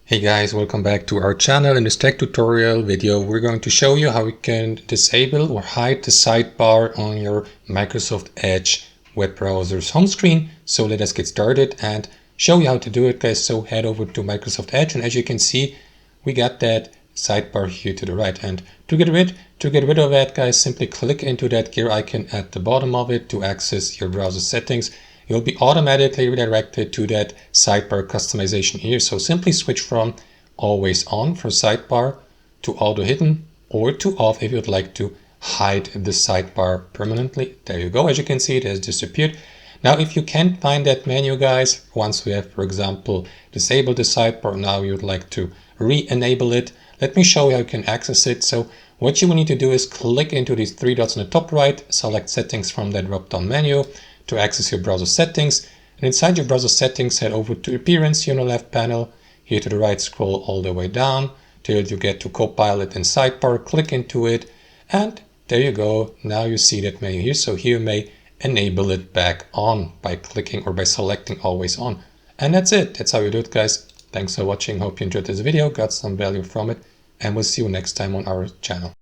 Hey guys, welcome back to our channel. In this tech tutorial video, we're going to show you how you can disable or hide the sidebar on your Microsoft Edge web browser's home screen. So let us get started and show you how to do it, guys. So head over to Microsoft Edge, and as you can see, we got that sidebar here to the right. And to get rid of that, guys, simply click into that gear icon at the bottom of it to access your browser settings. You'll be automatically redirected to that sidebar customization here. So simply switch from always on for sidebar to auto hidden or to off if you'd like to hide the sidebar permanently. There you go. As you can see, it has disappeared. Now, if you can't find that menu, guys, once we have, for example, disabled the sidebar, now you'd like to re-enable it. Let me show you how you can access it. So what you will need to do is click into these three dots on the top right, select settings from that drop-down menu to access your browser settings. And inside your browser settings, head over to appearance here on the left panel. Here to the right, scroll all the way down till you get to Copilot and sidebar. Click into it, and there you go. Now you see that menu here. So here you may enable it back on by clicking or by selecting always on. And that's it. That's how you do it, guys. Thanks for watching. Hope you enjoyed this video, got some value from it, and we'll see you next time on our channel.